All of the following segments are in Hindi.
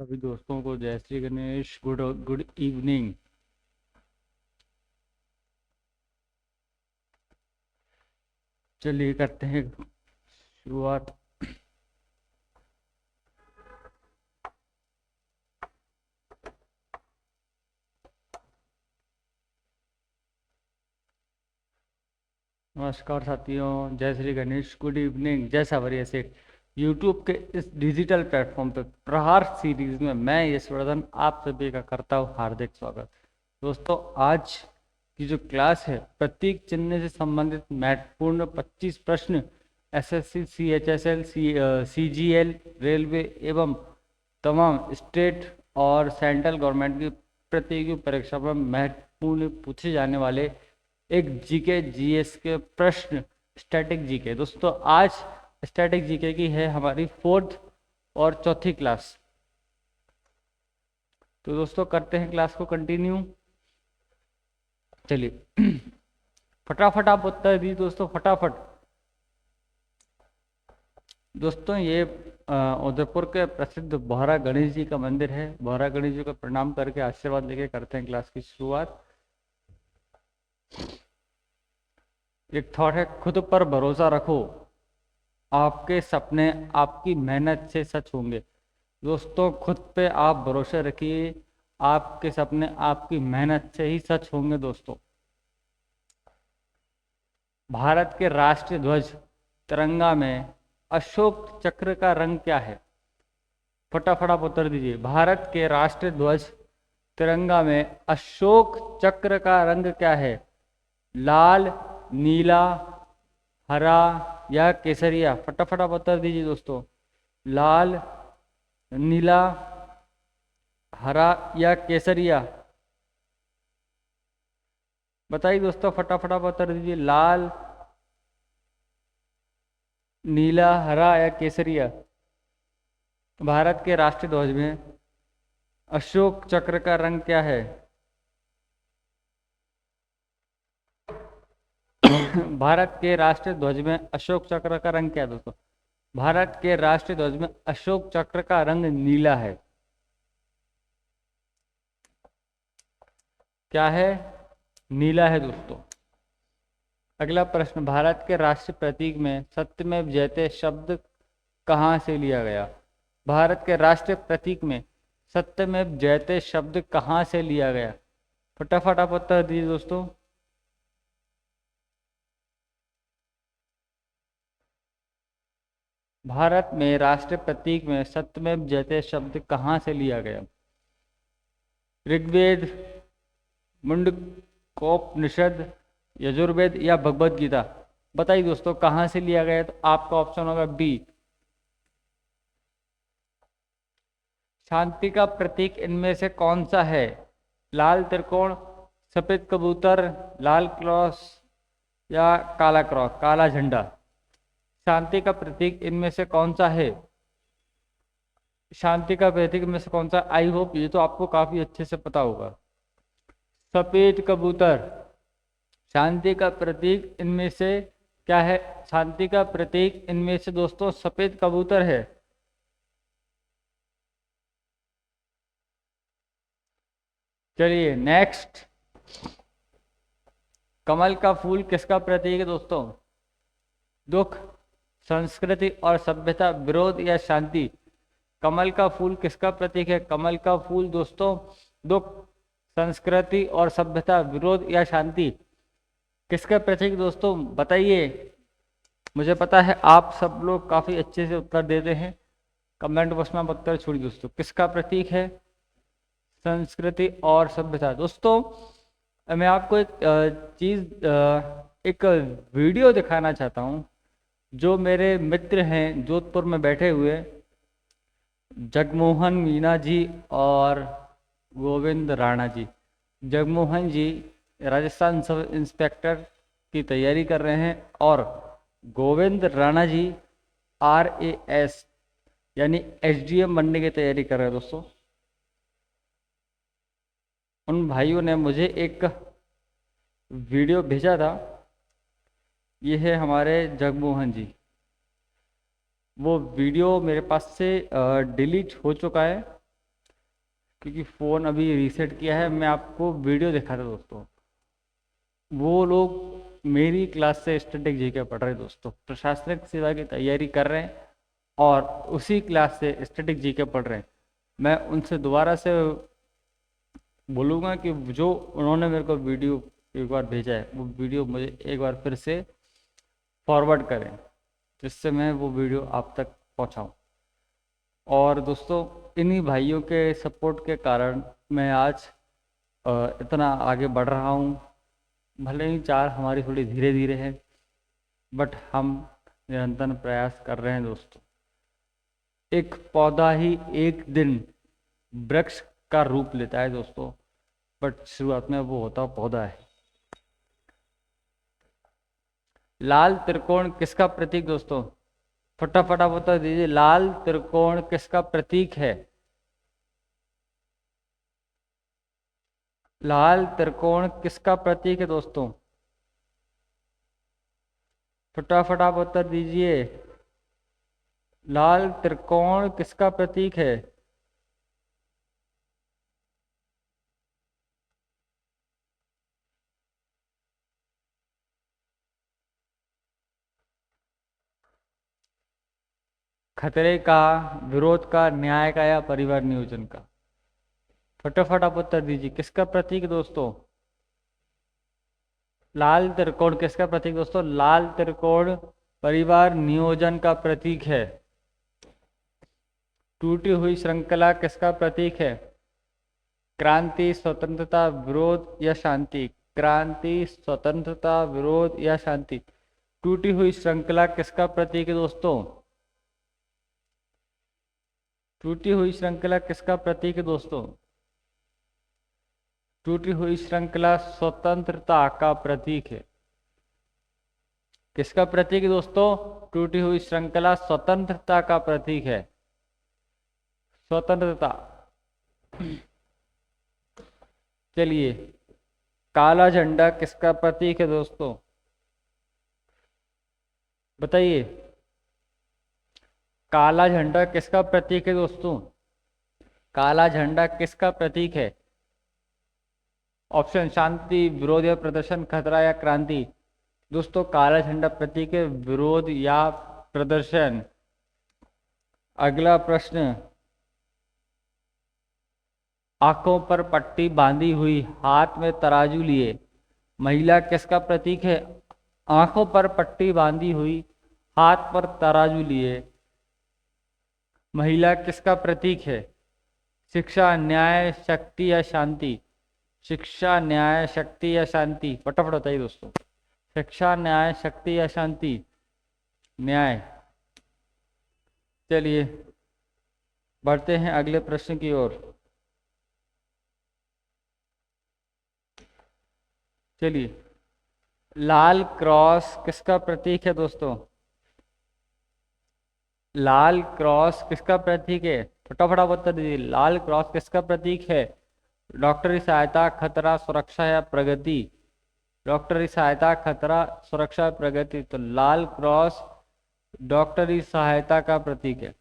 सभी दोस्तों को जय Shri Ganesh. Good good evening. चलिए करते हैं शुरुआत। नमस्कार साथियों, जय श्री गणेश, गुड इवनिंग, जय सावरिया सेठ। यूट्यूब के इस डिजिटल प्लेटफॉर्म पर प्रहार सीरीज में मैं यशवर्धन आप सभी का करता हूँ हार्दिक स्वागत। दोस्तों, आज की जो क्लास है प्रतीक चिन्ह से संबंधित महत्वपूर्ण 25 प्रश्न एसएससी, सीएचएसएल, सीजीएल, रेलवे एवं तमाम स्टेट और सेंट्रल गवर्नमेंट की प्रतियोगी परीक्षा में महत्वपूर्ण पूछे जाने वाले एक जीके जीएस के प्रश्न, स्टैटिक जीके। दोस्तों, आज स्टैटिक जीके की है हमारी 4th और 4थी क्लास। तो दोस्तों करते हैं क्लास को कंटिन्यू। चलिए फटाफट आप उत्तर दी दोस्तों, फटाफट। दोस्तों, ये उदयपुर के प्रसिद्ध बोहरा गणेश जी का मंदिर है। बोहरा गणेश जी को प्रणाम करके आशीर्वाद लेके करते हैं क्लास की शुरुआत। एक थॉट है, खुद पर भरोसा रखो, आपके सपने आपकी मेहनत से सच होंगे। दोस्तों, खुद पे आप भरोसा रखिए, आपके सपने आपकी मेहनत से ही सच होंगे। दोस्तों, भारत के राष्ट्रीय ध्वज तिरंगा में अशोक चक्र का रंग क्या है? फटाफट आप उत्तर दीजिए। भारत के राष्ट्रीय ध्वज तिरंगा में अशोक चक्र का रंग क्या है? लाल, नीला, हरा या केसरिया? फटाफट आप उत्तर दीजिए दोस्तों। लाल, नीला, हरा या केसरिया? बताइए दोस्तों, फटाफट आप उत्तर दीजिए। लाल, नीला, हरा या केसरिया? भारत के राष्ट्रीय ध्वज में अशोक चक्र का रंग क्या है? भारत के राष्ट्रीय ध्वज में अशोक चक्र का रंग क्या है दोस्तों? भारत के राष्ट्रीय ध्वज में अशोक चक्र का रंग नीला है। क्या है? नीला है दोस्तों। अगला प्रश्न, भारत के राष्ट्रीय प्रतीक में सत्यमेव जयते शब्द कहाँ से लिया गया? भारत के राष्ट्रीय प्रतीक में सत्यमेव जयते शब्द कहाँ से लिया गया? फटाफट आप उत्तर दीजिए दोस्तों। भारत में राष्ट्रीय प्रतीक में सत्यमेव जयते शब्द कहाँ से लिया गया? ऋग्वेद, मुंडकोपनिषद, यजुर्वेद या भगवद गीता? बताइए दोस्तों, कहाँ से लिया गया? तो आपका ऑप्शन होगा बी। शांति का प्रतीक इनमें से कौन सा है? लाल त्रिकोण, सफेद कबूतर, लाल क्रॉस या काला क्रॉस, काला झंडा? शांति का प्रतीक इनमें से कौन सा है? शांति का प्रतीक इनमें से कौन सा? आई होप ये तो आपको काफी अच्छे से पता होगा। सफेद कबूतर शांति का प्रतीक इनमें से क्या है? शांति का प्रतीक इनमें से दोस्तों सफेद कबूतर है। चलिए नेक्स्ट, कमल का फूल किसका प्रतीक है दोस्तों? दुख, संस्कृति और सभ्यता, विरोध या शांति? कमल का फूल किसका प्रतीक है? कमल का फूल दोस्तों दुख, संस्कृति और सभ्यता, विरोध या शांति? किसका प्रतीक दोस्तों? बताइए। मुझे पता है आप सब लोग काफी अच्छे से उत्तर देते हैं। कमेंट बॉक्स में आप उत्तर छोड़िए दोस्तों। किसका प्रतीक है? संस्कृति और सभ्यता। दोस्तों, मैं आपको एक चीज, एक वीडियो दिखाना चाहता हूँ। जो मेरे मित्र हैं जोधपुर में बैठे हुए, जगमोहन मीना जी और गोविंद राणा जी। जगमोहन जी राजस्थान सब इंस्पेक्टर की तैयारी कर रहे हैं और गोविंद राणा जी RAS यानी SDM बनने की तैयारी कर रहे हैं दोस्तों। उन भाइयों ने मुझे एक वीडियो भेजा था। ये है हमारे जगमोहन जी। वो वीडियो मेरे पास से डिलीट हो चुका है, क्योंकि फ़ोन अभी रीसेट किया है। मैं आपको वीडियो दिखा था दोस्तों, वो लोग मेरी क्लास से स्टैटिक जीके पढ़ रहे दोस्तों, प्रशासनिक सेवा की तैयारी कर रहे हैं और उसी क्लास से स्टैटिक जीके पढ़ रहे हैं। मैं उनसे दोबारा से बोलूँगा कि जो उन्होंने मेरे को वीडियो एक बार भेजा है, वो वीडियो मुझे एक बार फिर से फॉरवर्ड करें, जिससे मैं वो वीडियो आप तक पहुंचाऊं। और दोस्तों, इन्हीं भाइयों के सपोर्ट के कारण मैं आज इतना आगे बढ़ रहा हूं। भले ही चाल हमारी थोड़ी धीरे धीरे है, बट हम निरंतर प्रयास कर रहे हैं दोस्तों। एक पौधा ही एक दिन वृक्ष का रूप लेता है दोस्तों, बट शुरुआत में वो होता पौधा है। लाल त्रिकोण किसका प्रतीक दोस्तों? फटाफट आप बता दीजिए, लाल त्रिकोण किसका प्रतीक है? लाल त्रिकोण किसका प्रतीक है दोस्तों? फटाफट आप उत्तर दीजिए, लाल त्रिकोण किसका प्रतीक है? खतरे का, विरोध का, न्याय का या परिवार नियोजन का? फटाफट आप उत्तर दीजिए, किसका प्रतीक दोस्तों? लाल त्रिकोण किसका प्रतीक दोस्तों? लाल त्रिकोण परिवार नियोजन का प्रतीक है। टूटी हुई श्रृंखला किसका प्रतीक है? क्रांति, स्वतंत्रता, विरोध या शांति? क्रांति, स्वतंत्रता, विरोध या शांति? टूटी हुई श्रृंखला किसका प्रतीक है दोस्तों? टूटी हुई श्रृंखला किसका प्रतीक है दोस्तों? टूटी हुई श्रृंखला स्वतंत्रता का प्रतीक है। किसका प्रतीक है दोस्तों? टूटी हुई श्रृंखला स्वतंत्रता का प्रतीक है। स्वतंत्रता। चलिए, काला झंडा किसका प्रतीक है दोस्तों? बताइए, काला झंडा किसका प्रतीक है दोस्तों? काला झंडा किसका प्रतीक है? ऑप्शन: शांति, विरोध या प्रदर्शन, खतरा या क्रांति? दोस्तों, काला झंडा प्रतीक है विरोध या प्रदर्शन। अगला प्रश्न, आंखों पर पट्टी बांधी हुई, हाथ में तराजू लिए, महिला किसका प्रतीक है? आंखों पर पट्टी बांधी हुई, हाथ पर तराजू लिए, महिला किसका प्रतीक है? शिक्षा, न्याय, शक्ति या शांति? शिक्षा, न्याय, शक्ति या शांति? फटाफट बताइए दोस्तों, शिक्षा, न्याय, शक्ति या शांति? न्याय। चलिए, बढ़ते हैं अगले प्रश्न की ओर। चलिए, लाल क्रॉस किसका प्रतीक है दोस्तों? लाल क्रॉस किसका प्रतीक है? फटाफट आप उत्तर दीजिए, लाल क्रॉस किसका प्रतीक है? डॉक्टरी सहायता, खतरा, सुरक्षा या प्रगति? डॉक्टरी सहायता, खतरा, सुरक्षा, प्रगति? तो लाल क्रॉस डॉक्टरी सहायता का प्रतीक है।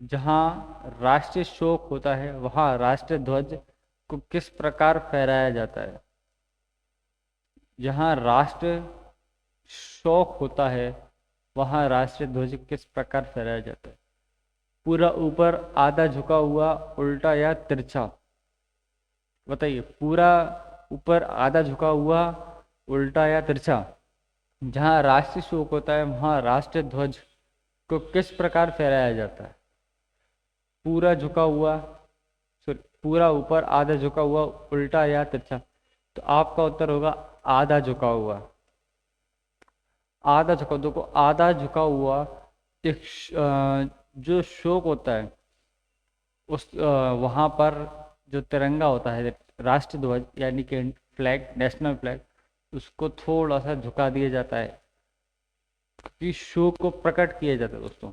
जहां राष्ट्रीय शोक होता है, वहां राष्ट्रीय ध्वज को किस प्रकार फहराया जाता है? जहां राष्ट्र शोक होता है, वहां राष्ट्रीय ध्वज किस प्रकार फहराया जाता है? पूरा ऊपर, आधा झुका हुआ, उल्टा या तिरछा? बताइए, पूरा ऊपर, आधा झुका हुआ, उल्टा या तिरछा? जहां राष्ट्रीय शोक होता है, वहां राष्ट्रीय ध्वज को किस प्रकार फहराया जाता है? पूरा झुका हुआ, पूरा ऊपर, आधा झुका हुआ, उल्टा या तिरछा? तो आपका उत्तर होगा आधा झुका हुआ। आधा झुका, देखो आधा झुका हुआ एक जो शोक होता है, उस वहाँ पर जो तिरंगा होता है, राष्ट्रीय ध्वज यानी कि फ्लैग, नेशनल फ्लैग, उसको थोड़ा सा झुका दिया जाता है क्योंकि शोक को प्रकट किया जाता है दोस्तों।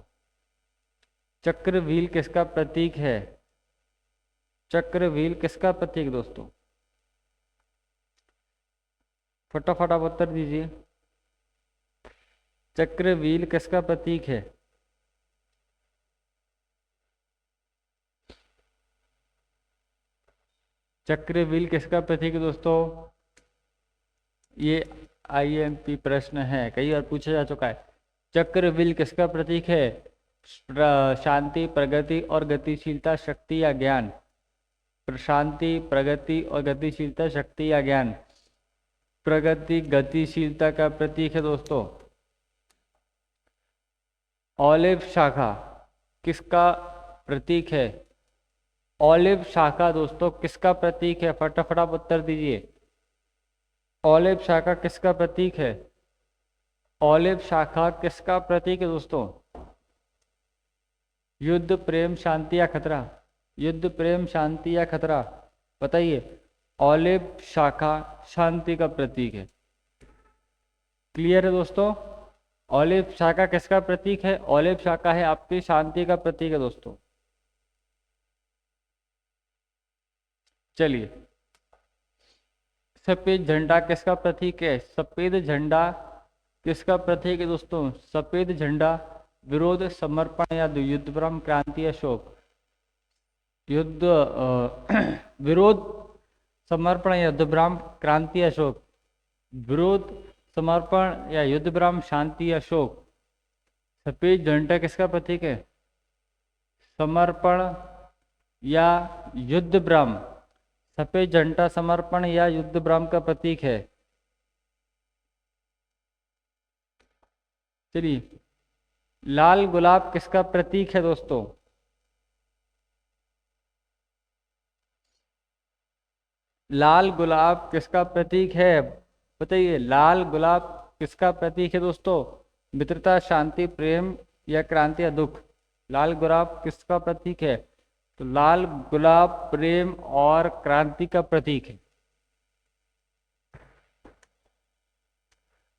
चक्र व्हील किसका प्रतीक है? चक्र व्हील किसका प्रतीक दोस्तों? फटाफट आप उत्तर दीजिए, चक्र व्हील किसका प्रतीक है? चक्रव्यूह किसका प्रतीक है दोस्तों? ये आईएमपी प्रश्न है, कई बार पूछा जा चुका है। चक्रव्यूह किसका प्रतीक है? शांति, प्रगति और गतिशीलता, शक्ति या ज्ञान। शांति, प्रगति और गतिशीलता, शक्ति या ज्ञान। प्रगति गतिशीलता का प्रतीक है दोस्तों। ऑलिव शाखा किसका प्रतीक है? ऑलिव शाखा दोस्तों किसका प्रतीक है? फटाफट आप उत्तर दीजिए। ऑलिव शाखा किसका प्रतीक है? ऑलिव शाखा किसका प्रतीक है दोस्तों? युद्ध, प्रेम, शांति या खतरा। युद्ध, प्रेम, शांति या खतरा, बताइए। ऑलिव शाखा शांति का प्रतीक है। क्लियर है दोस्तों? ऑलिव शाखा किसका प्रतीक है? ऑलिव शाखा है आपकी शांति का प्रतीक है दोस्तों। चलिए, सफेद झंडा किसका प्रतीक है? सफेद झंडा किसका प्रतीक है दोस्तों? सफेद झंडा विरोध, समर्पण या युद्धभ्रम, क्रांति या शोक। युद्ध, विरोध, समर्पण या युद्धभ्रम, क्रांति या शोक। विरोध, समर्पण या युद्धभ्रम, शांति या शोक। सफेद झंडा किसका प्रतीक है? समर्पण या युद्धभ्रम। सफेद झंडा समर्पण या युद्धभ्रम का प्रतीक है। चलिए, लाल गुलाब किसका प्रतीक है दोस्तों? लाल गुलाब किसका प्रतीक है? बताइए, लाल गुलाब किसका प्रतीक है दोस्तों? मित्रता, शांति, प्रेम या क्रांति या दुख। लाल गुलाब किसका प्रतीक है? तो लाल गुलाब प्रेम और क्रांति का प्रतीक है।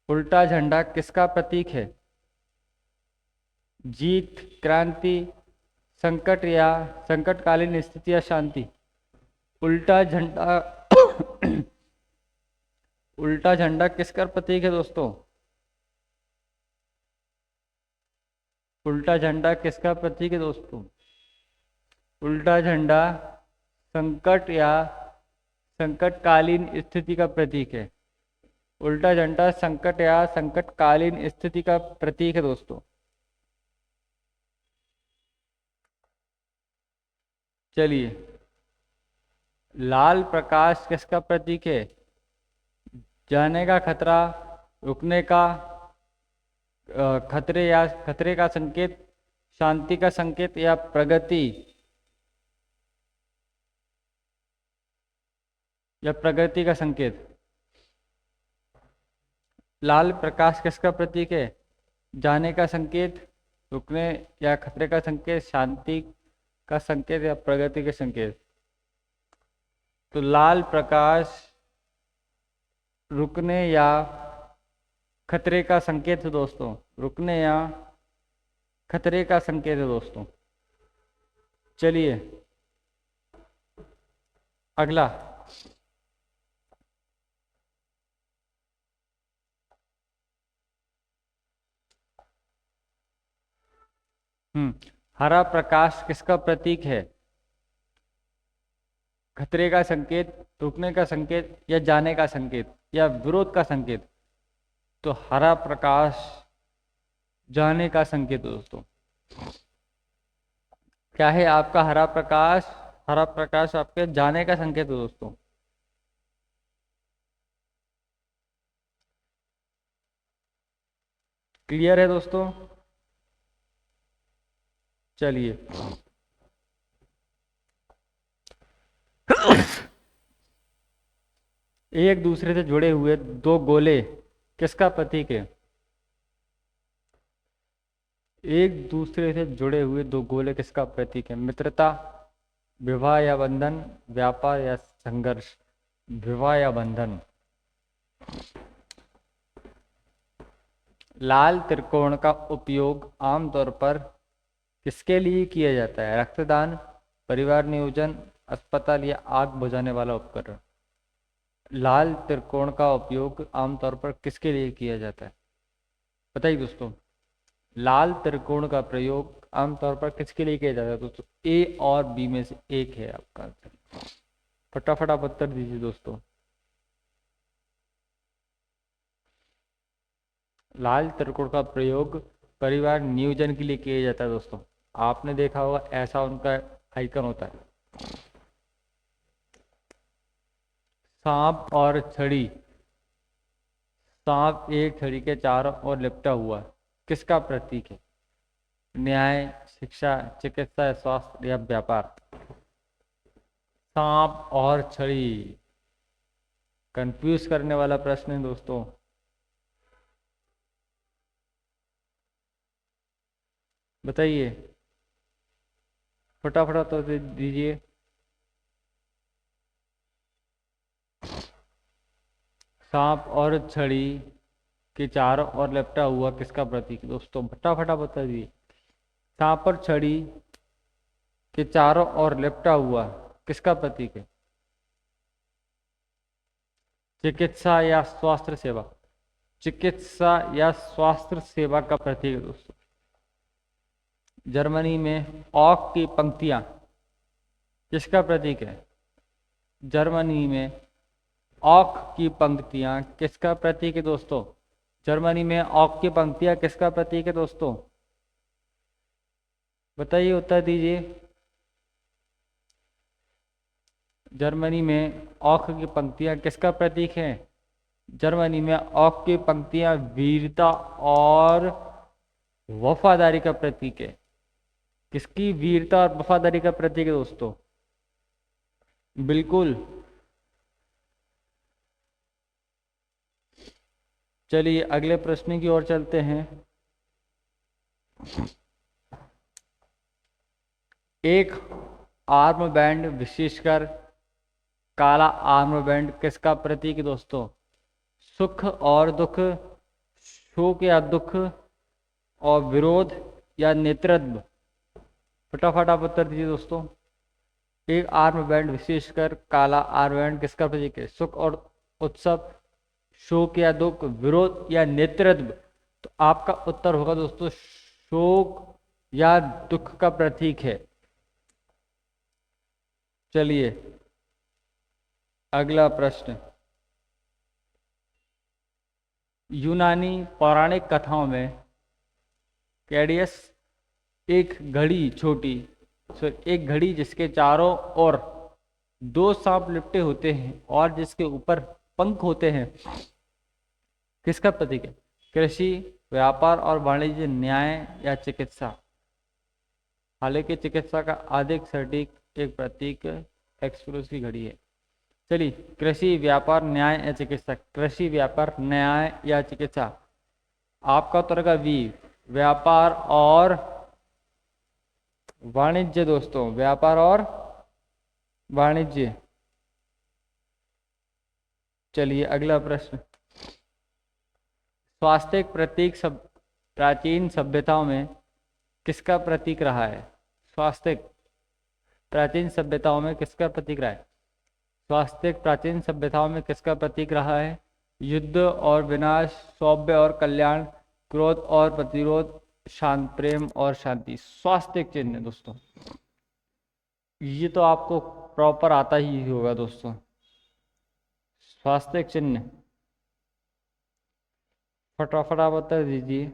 उल्टा झंडा किसका प्रतीक है? जीत, क्रांति, संकट या संकटकालीन स्थिति या शांति। उल्टा झंडा उल्टा झंडा किसका प्रतीक है दोस्तों? उल्टा झंडा किसका प्रतीक है दोस्तों? उल्टा झंडा संकट या संकटकालीन स्थिति का प्रतीक है। उल्टा झंडा संकट या संकटकालीन स्थिति का प्रतीक है दोस्तों। चलिए, लाल प्रकाश किसका प्रतीक है? जाने का खतरा, रुकने का, खतरे का संकेत, शांति का संकेत या प्रगति का संकेत। लाल प्रकाश किसका प्रतीक है? जाने का संकेत, रुकने या खतरे का संकेत, शांति का संकेत या प्रगति के संकेत। तो लाल प्रकाश रुकने या खतरे का संकेत है दोस्तों। रुकने या खतरे का संकेत है दोस्तों। चलिए, अगला, हरा प्रकाश किसका प्रतीक है? खतरे का संकेत, रुकने का संकेत या जाने का संकेत या विरोध का संकेत। तो हरा प्रकाश जाने का संकेत दोस्तों। क्या है आपका हरा प्रकाश? हरा प्रकाश आपके जाने का संकेत है दोस्तों। क्लियर है दोस्तों? चलिए, एक दूसरे से जुड़े हुए दो गोले किसका प्रतीक है? एक दूसरे से जुड़े हुए दो गोले किसका प्रतीक है? मित्रता, विवाह या बंधन, व्यापार या संघर्ष। विवाह या बंधन। लाल त्रिकोण का उपयोग आमतौर पर किसके लिए किया जाता है? रक्तदान, परिवार नियोजन, अस्पताल या आग बुझाने वाला उपकरण। लाल त्रिकोण का उपयोग आमतौर पर किसके लिए किया जाता है? बताइए दोस्तों, लाल त्रिकोण का प्रयोग आमतौर पर किसके लिए किया जाता है दोस्तों? ए और बी में से एक है आपका आंसर। फटाफट आप उत्तर दीजिए दोस्तों। लाल त्रिकोण का प्रयोग परिवार नियोजन के लिए किया जाता है दोस्तों। आपने देखा होगा ऐसा उनका आइकन होता है। सांप और छड़ी। सांप एक छड़ी के चारों ओर लिपटा हुआ किसका प्रतीक है? न्याय, शिक्षा, चिकित्सा, स्वास्थ्य या व्यापार। सांप और छड़ी कंफ्यूज करने वाला प्रश्न है दोस्तों। बताइए, फटाफट तो दीजिए। सांप और छड़ी के चारों ओर लिपटा हुआ किसका प्रतीक है दोस्तों? फटाफट बता दीजिए। सांप और छड़ी के चारों ओर लिपटा हुआ किसका प्रतीक है? चिकित्सा या स्वास्थ्य सेवा। चिकित्सा या स्वास्थ्य सेवा का प्रतीक है दोस्तों। जर्मनी में ऑक की पंक्तियां किसका प्रतीक है? जर्मनी में ऑक की पंक्तियां किसका प्रतीक है दोस्तों? जर्मनी में ऑक की पंक्तियां किसका प्रतीक है दोस्तों? बताइए, उत्तर दीजिए। जर्मनी में ऑक की पंक्तियां किसका प्रतीक है? जर्मनी में ऑक की पंक्तियां वीरता और वफादारी का प्रतीक है। किसकी वीरता और वफादारी का प्रतीक है दोस्तों? बिल्कुल। चलिए अगले प्रश्न की ओर चलते हैं। एक आर्म बैंड, विशेषकर काला आर्म बैंड किसका प्रतीक है दोस्तों? सुख और दुख, शोक या दुख, और विरोध या नेतृत्व। फटाफट आप उत्तर दीजिए दोस्तों। एक आर्म बैंड, विशेषकर काला आर्म बैंड किसका प्रतीक है? सुख और उत्सव, शोक या दुख, विरोध या नेतृत्व। तो आपका उत्तर होगा दोस्तों शोक या दुख का प्रतीक है। चलिए अगला प्रश्न। यूनानी पौराणिक कथाओं में कैडियस एक घड़ी एक घड़ी जिसके चारों ओर दो सांप लिपटे होते हैं और जिसके ऊपर पंख होते हैं किसका प्रतीक है? कृषि, व्यापार और वाणिज्य, न्याय या चिकित्सा। हालांकि चिकित्सा का अधिक सटीक एक प्रतीक एक्सप्रेस की घड़ी है। चलिए, कृषि, व्यापार, न्याय या चिकित्सा। कृषि, व्यापार, न्याय या चिकित्सा। आपका उत्तर का बी, व्यापार और वाणिज्य दोस्तों। व्यापार और वाणिज्य। चलिए अगला प्रश्न। स्वास्थ्य प्रतीक प्राचीन सभ्यताओं में किसका प्रतीक रहा है? स्वास्थ्य प्राचीन सभ्यताओं में किसका प्रतीक रहा है? स्वास्थ्य प्राचीन सभ्यताओं में किसका प्रतीक रहा है? युद्ध और विनाश, सौभ्य और कल्याण, क्रोध और प्रतिरोध, शांत, प्रेम और शांति। स्वास्थ्य चिन्ह दोस्तों, ये तो आपको प्रॉपर आता ही होगा दोस्तों। स्वास्थ्य चिन्ह फटाफट आप उत्तर दीजिए।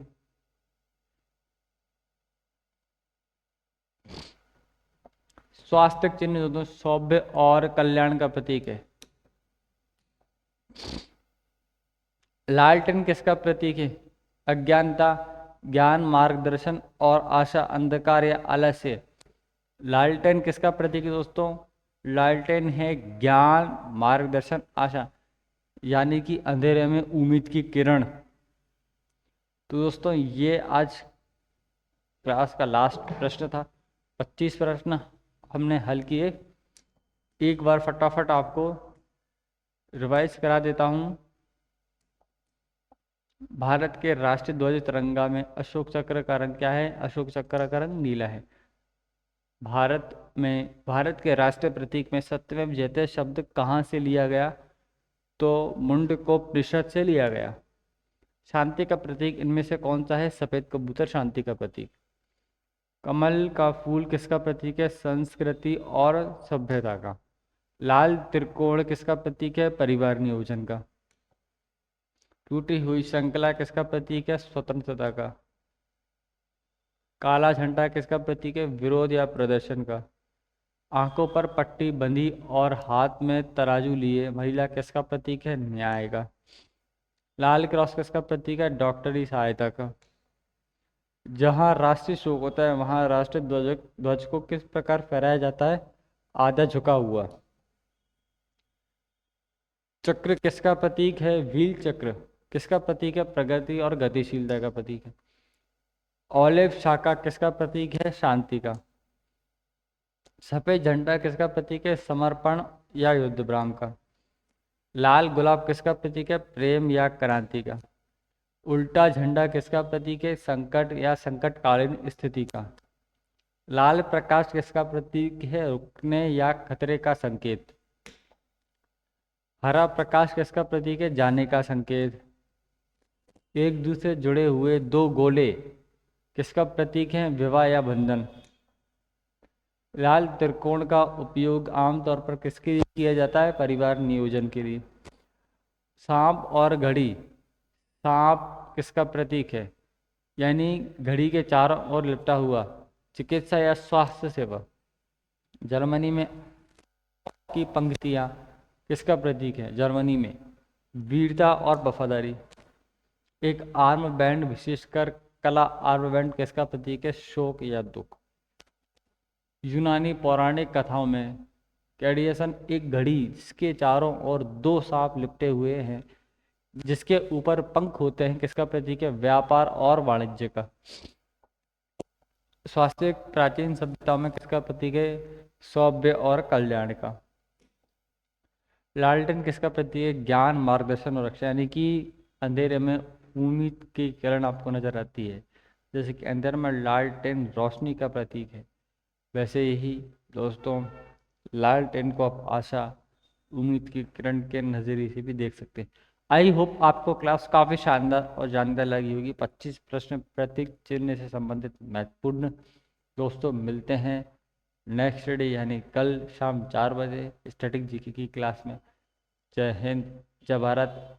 स्वास्थ्य चिन्ह दोस्तों सौभ्य और कल्याण का प्रतीक है। लालटेन किसका प्रतीक है? अज्ञानता, ज्ञान, मार्गदर्शन और आशा, अंधकार या आलस्य। लालटेन किसका प्रतीक है दोस्तों? लालटेन है ज्ञान, मार्गदर्शन, आशा, यानी कि अंधेरे में उम्मीद की किरण। तो दोस्तों ये आज क्लास का लास्ट प्रश्न था। 25 प्रश्न हमने हल किए। एक बार फटाफट आपको रिवाइज करा देता हूँ। भारत के राष्ट्रीय ध्वज तिरंगा में अशोक चक्र का रंग क्या है? अशोक चक्र का रंग नीला है। भारत के राष्ट्रीय प्रतीक में सत्यमेव जयते शब्द कहाँ से लिया गया? तो मुंडकोपनिषद से लिया गया। शांति का प्रतीक इनमें से कौन सा है? सफेद कबूतर शांति का प्रतीक। कमल का फूल किसका प्रतीक है? संस्कृति और सभ्यता का। लाल त्रिकोण किसका प्रतीक है? परिवार नियोजन का। टूटी हुई श्रृंखला किसका प्रतीक है? स्वतंत्रता का। काला झंडा किसका प्रतीक है? विरोध या प्रदर्शन का। आंखों पर पट्टी बंधी और हाथ में तराजू लिए महिला किसका प्रतीक है? न्याय का। लाल क्रॉस किसका प्रतीक है? डॉक्टरी सहायता का। जहां राष्ट्रीय शोक होता है वहां राष्ट्रीय ध्वज ध्वज को किस प्रकार फहराया जाता है? आधा झुका हुआ। चक्र किसका प्रतीक है? व्हील चक्र किसका प्रतीक है? प्रगति और गतिशीलता का प्रतीक है। ऑलिव शाखा किसका प्रतीक है? शांति का। सफेद झंडा किसका प्रतीक है? समर्पण या युद्ध विराम का। लाल गुलाब किसका प्रतीक है? प्रेम या क्रांति का। उल्टा झंडा किसका प्रतीक है? संकट या संकटकालीन स्थिति का। लाल प्रकाश किसका प्रतीक है? रुकने या खतरे का संकेत। हरा प्रकाश किसका प्रतीक है? जाने का संकेत। एक दूसरे जुड़े हुए दो गोले किसका प्रतीक है? विवाह या बंधन। लाल त्रिकोण का उपयोग आमतौर पर किसके लिए किया जाता है? परिवार नियोजन के लिए। सांप और घड़ी। सांप किसका प्रतीक है? यानी घड़ी के चारों ओर लिपटा हुआ। चिकित्सा या स्वास्थ्य सेवा। जर्मनी में की पंक्तियां किसका प्रतीक है? जर्मनी में वीरता और वफादारी। एक आर्म बैंड विशेषकर कला आर्म बैंड किसका प्रतीक है? शोक या दुख। यूनानी पौराणिक कथाओं में कैडियसन एक घड़ी जिसके चारों ओर दो सांप लिपटे हुए हैं जिसके ऊपर पंख होते हैं किसका प्रतीक है? व्यापार और वाणिज्य का। स्वास्थ्य प्राचीन सभ्यताओं में किसका प्रतीक है? सौभ्य और कल्याण का। लालटेन किसका प्रतीक है? ज्ञान, मार्गदर्शन और रक्षा। यानी कि अंधेरे में उम्मीद की किरण आपको नजर आती है। जैसे कि अंधेरे में लालटेन रोशनी का प्रतीक है, वैसे ही दोस्तों लालटेन को आप आशा, उम्मीद की किरण के नज़रिए से भी देख सकते हैं। आई होप आपको क्लास काफ़ी शानदार और जानदार लगी होगी। 25 प्रश्न प्रतीक चिन्ह से संबंधित महत्वपूर्ण। दोस्तों मिलते हैं नेक्स्ट डे यानी कल शाम 4 बजे स्टैटिक जीके की क्लास में। जय हिंद, जय भारत।